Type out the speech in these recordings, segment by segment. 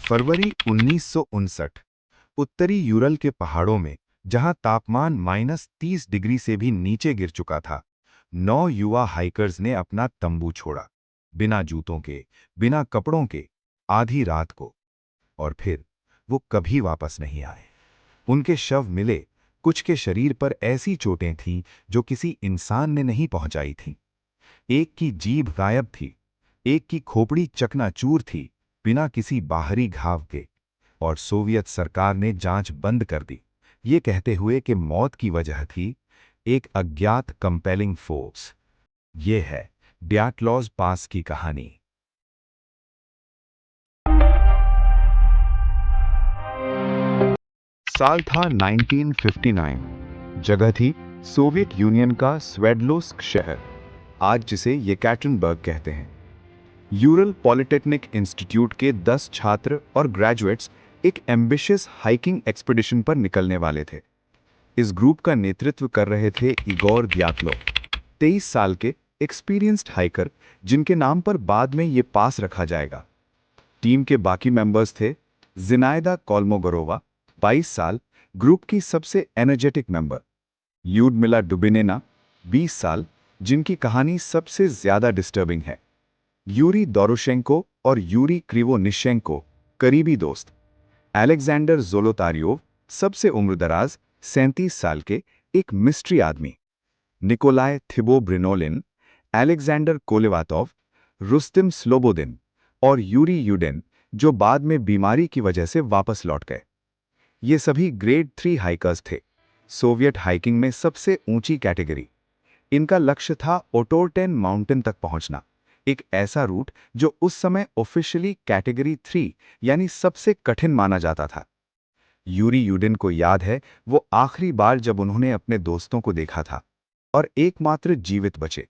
फरवरी 1959। उत्तरी यूरल के पहाड़ों में, जहां तापमान -30 डिग्री से भी नीचे गिर चुका था, 9 युवा हाइकर्स ने अपना तंबू छोड़ा, बिना जूतों के, बिना कपड़ों के, आधी रात को। और फिर वो कभी वापस नहीं आए। उनके शव मिले, कुछ के शरीर पर ऐसी चोटें थीं जो किसी इंसान ने नहीं पहुंचाई थीं। एक की जीभ गायब थी, एक की खोपड़ी चकनाचूर थी, बिना किसी बाहरी घाव के। और सोवियत सरकार ने जांच बंद कर दी, ये कहते हुए कि मौत की वजह थी एक अज्ञात कंपेलिंग फोर्स। ये है ड्याटलॉज पास की कहानी। साल था 1959। जगह थी सोवियत यूनियन का स्वेडलोस्क शहर, आज जिसे येकाटेरिनबर्ग कहते हैं। यूरल पॉलिटेक्निक इंस्टीट्यूट के 10 छात्र और ग्रेजुएट्स एक एम्बिशियस हाइकिंग एक्सपीडिशन पर निकलने वाले थे। इस ग्रुप का नेतृत्व कर रहे थे इगोर दियात्लोव, 23 साल के एक्सपीरियंस्ड हाइकर, जिनके नाम पर बाद में ये पास रखा जाएगा। टीम के बाकी मेंबर्स थे जिनायदा कोल्मोगोरोवा, 22 साल, ग्रुप की सबसे एनर्जेटिक मेंबर। ल्यूडमिला डुबिनेना, 20 साल, जिनकी कहानी सबसे ज्यादा डिस्टर्बिंग है। यूरी दोरोशेंको और यूरी क्रिवोनिशेंको, करीबी दोस्त। अलेक्जेंडर जोलोतारियोव, सबसे उम्रदराज, 37 साल के, एक मिस्ट्री आदमी। निकोलाय थिबो-ब्रिनोलिन, अलेक्जेंडर कोलेवातोव, रुस्तिम स्लोबोदिन और यूरी यूडेन, जो बाद में बीमारी की वजह से वापस लौट गए। ये सभी ग्रेड 3 हाइकर्स थे, सोवियत हाइकिंग में सबसे ऊंची कैटेगरी। इनका लक्ष्य था ओटोरटेन माउंटेन तक पहुंचना, एक ऐसा रूट जो उस समय ऑफिशियली कैटेगरी 3 यानी सबसे कठिन माना जाता था। यूरी यूडिन को याद है वो आखिरी बार जब उन्होंने अपने दोस्तों को देखा था, और एकमात्र जीवित बचे।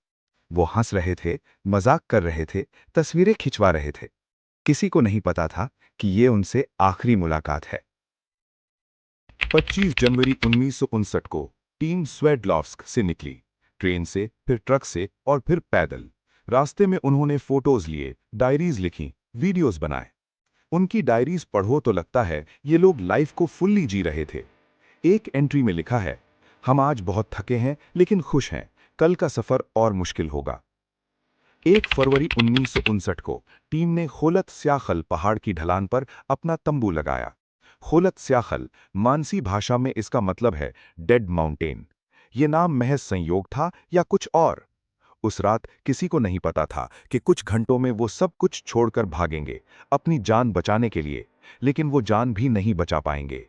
वो हंस रहे थे, मजाक कर रहे थे, तस्वीरें खिंचवा रहे थे। किसी को नहीं पता था कि ये उनसे आखिरी मुलाकात है। 25 जनवरी 1959 को टीम स्वेडलोव्स्क से निकली, ट्रेन से, फिर ट्रक से और फिर पैदल। रास्ते में उन्होंने फोटोज लिए, डायरीज लिखी, वीडियोस बनाए। उनकी डायरीज पढ़ो तो लगता है ये लोग लाइफ को फुल्ली जी रहे थे। एक एंट्री में लिखा है, हम आज बहुत थके हैं लेकिन खुश हैं, कल का सफर और मुश्किल होगा। 1 फरवरी 1959 को टीम ने खोलत स्याखल पहाड़ की ढलान पर अपना तंबू लगाया। खोलत स्याखल, मानसी भाषा में इसका मतलब है डेड माउंटेन। ये नाम महज संयोग था या कुछ और? उस रात किसी को नहीं पता था कि कुछ घंटों में वो सब कुछ छोड़कर भागेंगे, अपनी जान बचाने के लिए, लेकिन वो जान भी नहीं बचा पाएंगे।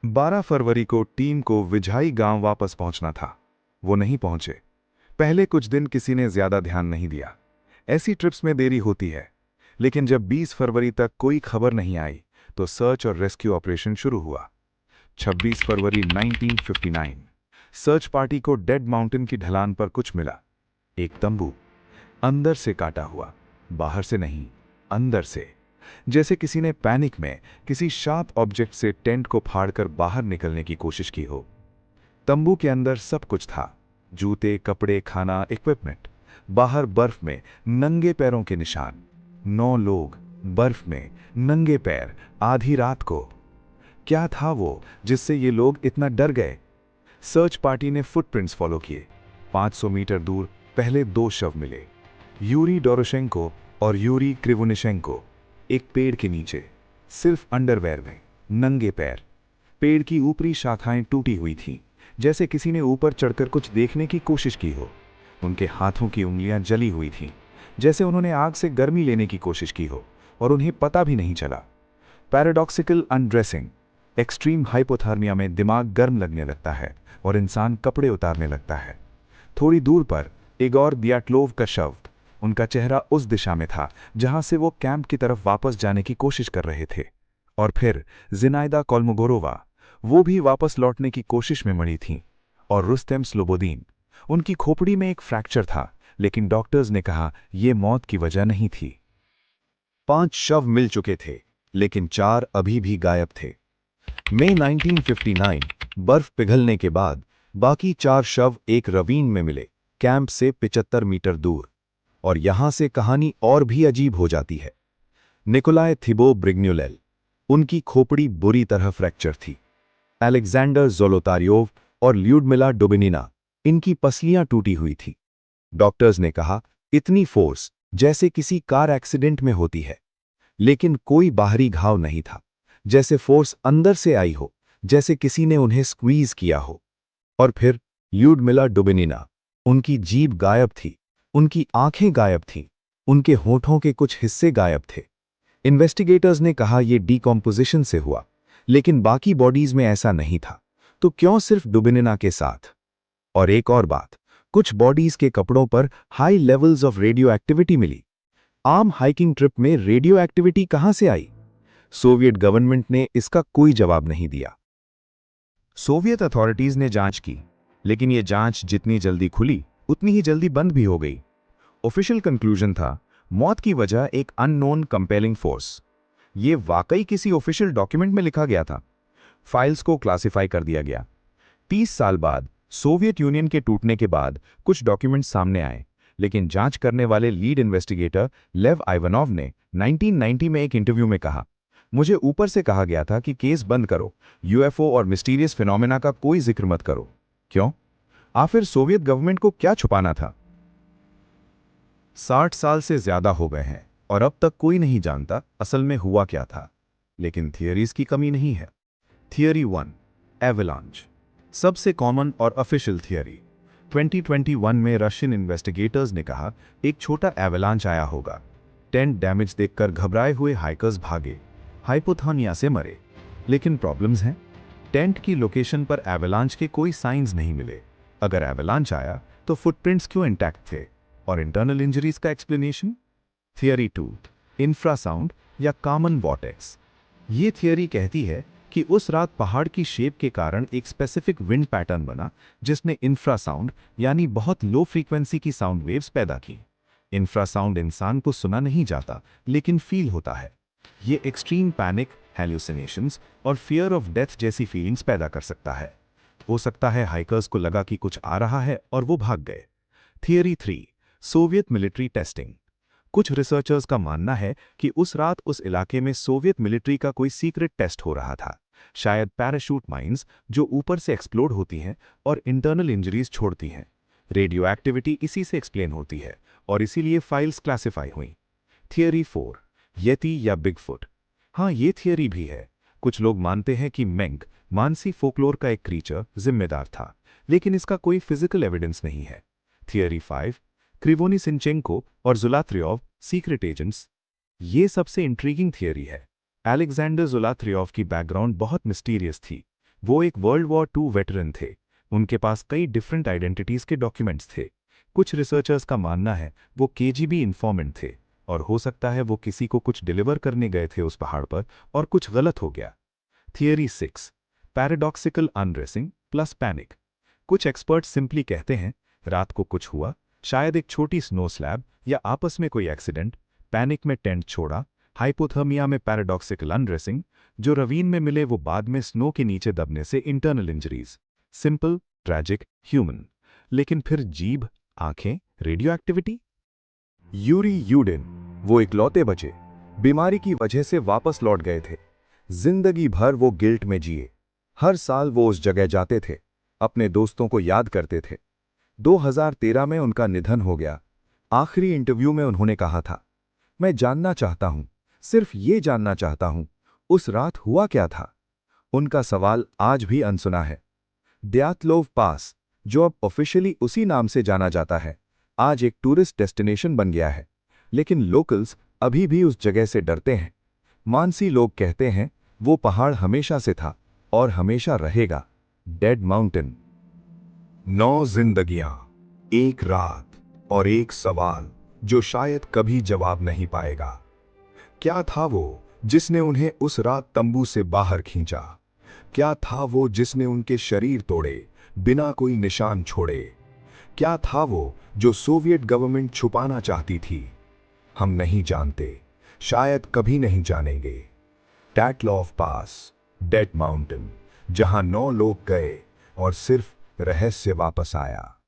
12 फरवरी को टीम को विझाई गांव वापस पहुंचना था। वो नहीं पहुंचे। पहले कुछ दिन किसी ने ज्यादा ध्यान नहीं दिया, ऐसी ट्रिप्स में देरी होती है। लेकिन जब 20 फरवरी तक कोई खबर नहीं आई, तो सर्च और रेस्क्यू ऑपरेशन शुरू हुआ। 26 फरवरी 1959, सर्च पार्टी को डेड माउंटेन की ढलान पर कुछ मिला। एक तंबू, अंदर से काटा हुआ, बाहर से नहीं, अंदर से, जैसे किसी ने पैनिक में किसी शार्प ऑब्जेक्ट से टेंट को फाड़कर बाहर निकलने की कोशिश की हो। तंबू के अंदर सब कुछ था, जूते, कपड़े, खाना, इक्विपमेंट। बाहर बर्फ में नंगे पैरों के निशान। 9 लोग बर्फ में नंगे पैर, आधी रात को। क्या था वो जिससे ये लोग इतना डर गए? सर्च पार्टी ने फुटप्रिंट्स फॉलो किए। 500 मीटर दूर पहले 2 शव मिले, यूरी डोरोशेंको और यूरी क्रिवोनिशेंको, एक पेड़ के नीचे, सिर्फ अंडरवेयर में, नंगे पैर। पेड़ की ऊपरी शाखाएं टूटी हुई थीं, जैसे किसी ने ऊपर चढ़कर कुछ देखने की कोशिश की हो। उनके हाथों की उंगलियां जली हुई थीं, जैसे उन्होंने आग से गर्मी लेने की कोशिश की हो, और उन्हें पता भी नहीं चला। Paradoxical undressing. एक्सट्रीम हाइपोथर्मिया में दिमाग गर्म लगने लगता है और इंसान कपड़े उतारने लगता है। थोड़ी दूर पर इगोर दियाटलोव का शव, उनका चेहरा उस दिशा में था जहां से वो कैंप की तरफ वापस जाने की कोशिश कर रहे थे। और फिर जिनायदा कोल्मोगोरोवा, वो भी वापस लौटने की कोशिश में मरी थीं। और रुस्तेम स्लोबोदीन, उनकी खोपड़ी में एक फ्रैक्चर था, लेकिन डॉक्टर्स ने कहा यह मौत की वजह नहीं थी। 5 शव मिल चुके थे, लेकिन 4 अभी भी गायब थे। मई 1959, बर्फ पिघलने के बाद बाकी 4 शव एक रवीन में मिले, कैंप से 75 मीटर दूर। और यहां से कहानी और भी अजीब हो जाती है। निकोलाय थिबो ब्रिग्न्युलेल, उनकी खोपड़ी बुरी तरह फ्रैक्चर थी। अलेक्जेंडर जोलोतारियोव और ल्यूडमिला डुबिनिना, इनकी पसलियां टूटी हुई थी। डॉक्टर्स ने कहा, इतनी फोर्स जैसे किसी कार एक्सीडेंट में होती है, लेकिन कोई बाहरी घाव नहीं था, जैसे फोर्स अंदर से आई हो, जैसे किसी ने उन्हें स्क्वीज किया हो। और फिर ल्यूडमिला डुबिनिना, उनकी जीभ गायब थी, उनकी आंखें गायब थीं, उनके होठों के कुछ हिस्से गायब थे। इन्वेस्टिगेटर्स ने कहा यह डीकॉम्पोजिशन से हुआ, लेकिन बाकी बॉडीज में ऐसा नहीं था, तो क्यों सिर्फ डुबिनिना के साथ? और एक और बात, कुछ बॉडीज के कपड़ों पर high levels of radio activity मिली। आम हाइकिंग ट्रिप में रेडियो एक्टिविटी कहां से आई? सोवियत गवर्नमेंट ने इसका कोई जवाब नहीं दिया। सोवियत अथॉरिटीज ने जांच की, लेकिन यह जांच जितनी जल्दी खुली उतनी ही जल्दी बंद भी हो गई। ऑफिशियल कंक्लूजन था, मौत की वजह एक अननोन कंपेलिंग फोर्स। ये वाकई किसी ऑफिशियल डॉक्यूमेंट में लिखा गया था। फाइल्स को क्लासिफाई कर दिया गया। 30 साल बाद सोवियत यूनियन के टूटने के बाद कुछ डॉक्यूमेंट्स सामने आए, लेकिन जांच करने वाले लीड इन्वेस्टिगेटर लेव आइवानोव ने 1990 में एक इंटरव्यू में कहा, मुझे ऊपर से कहा गया था कि केस बंद करो, यूएफओ और मिस्टीरियस फिनोमेना का कोई जिक्र मत करो। क्यों? आखिर सोवियत गवर्नमेंट को क्या छुपाना था? 60 साल से ज्यादा हो गए हैं और अब तक कोई नहीं जानता असल में हुआ क्या था। लेकिन थियरीज की कमी नहीं है। थियरी 1, एवलांच, सबसे कॉमन और ऑफिशियल थियरी। 2021 में रशियन इन्वेस्टिगेटर्स ने कहा एक छोटा एवलांच आया होगा। टेंट डैमेज देखकर घबराए हुए हाइकर्स भागे, हाइपोथर्मिया से मरे। लेकिन प्रॉब्लम्स हैं। टेंट की लोकेशन पर एवलांच के कोई साइंस नहीं मिले। अगर एवलांच आया तो फुटप्रिंट्स क्यों इंटैक्ट थे? और इंटरनल इंजरीज का एक्सप्लेनेशन? थियरी 2, इंफ्रासाउंड या कॉमन वॉर्टेक्स। ये थियरी कहती है कि उस रात पहाड़ की शेप के कारण एक स्पेसिफिक विंड पैटर्न बना, जिसने इंफ्रासाउंड यानी बहुत लो फ्रीक्वेंसी की साउंड वेव्स पैदा की। इंफ्रासाउंड इंसान को सुना नहीं जाता, लेकिन फील होता है। ये एक्सट्रीम पैनिक, हैल्यूसिनेशंस और फियर ऑफ डेथ जैसी फीलिंग्स पैदा कर सकता है। हो सकता है हाइकर्स को लगा कि कुछ आ रहा है और वो भाग गए। Theory 3, Soviet military testing. कुछ रिसर्चर्स का मानना है कि उस रात उस इलाके में सोवियत मिलिट्री का कोई सीक्रेट टेस्ट हो रहा था। शायद पैराशूट माइंस जो ऊपर से एक्सप्लोड होती हैं और इंटरनल इंजरीज छोड़ती हैं। रेडियो एक्टिविटी इसी से एक्सप्लेन होती है और इसीलिए फाइल्स क्लासिफाई हुई। थियरी 4, येती या बिगफुट। हाँ, ये थियरी भी है। कुछ लोग मानते हैं कि मेंक, मानसी फोकलोर का एक क्रीचर, जिम्मेदार था, लेकिन इसका कोई फिजिकल एविडेंस नहीं है। थियरी 5, क्रिवोनिसिंचेंको और जुलात्रियोव, सीक्रेट एजेंट्स। ये सबसे इंट्रीगिंग थियरी है। अलेक्जेंडर जुलात्रियोव की बैकग्राउंड बहुत मिस्टीरियस थी। वो एक वर्ल्ड वॉर II वेटरन थे। उनके पास कई डिफरेंट आइडेंटिटीज के डॉक्यूमेंट्स थे। कुछ रिसर्चर्स का मानना है वो केजीबी इन्फॉर्मेंट थे, और हो सकता है वो किसी को कुछ डिलीवर करने गए थे उस पहाड़ पर और कुछ गलत हो गया। Theory 6, paradoxical undressing plus panic. कुछ एक्सपर्ट्स सिंपली कहते हैं रात को कुछ हुआ, शायद एक छोटी स्नो स्लैब या आपस में कोई एक्सीडेंट, पैनिक में टेंट छोड़ा, हाइपोथर्मिया में पैराडॉक्सिकल अनरेसिंग, जो रवीन में मिले वो बाद में स्नो के नीचे दबने से internal injuries. Simple, tragic, human. लेकिन फिर जीभ, आंखें, रेडियो एक्टिविटी। यूरी यूडिन, वो इकलौते बचे, बीमारी की वजह से वापस लौट गए थे। जिंदगी भर वो गिल्ट में जिए। हर साल वो उस जगह जाते थे, अपने दोस्तों को याद करते थे। 2013 में उनका निधन हो गया। आखिरी इंटरव्यू में उन्होंने कहा था, मैं जानना चाहता हूं, सिर्फ ये जानना चाहता हूं, उस रात हुआ क्या था। उनका सवाल आज भी अनसुना है। द्यातलोव पास, जो अब ऑफिशियली उसी नाम से जाना जाता है, आज एक टूरिस्ट डेस्टिनेशन बन गया है, लेकिन लोकल्स अभी भी उस जगह से डरते हैं। मानसी लोग कहते हैं वो पहाड़ हमेशा से था और हमेशा रहेगा। Dead mountain. 9 जिंदगियां, एक रात और एक सवाल जो शायद कभी जवाब नहीं पाएगा। क्या था वो जिसने उन्हें उस रात तंबू से बाहर खींचा? क्या था वो जिसने उनके शरीर तोड़े बिना कोई निशान छोड़े? क्या था वो जो सोवियत गवर्नमेंट छुपाना चाहती थी? हम नहीं जानते, शायद कभी नहीं जानेंगे। टैटलोव पास, डेड माउंटेन, जहां 9 लोग गए और सिर्फ रहस्य वापस आया।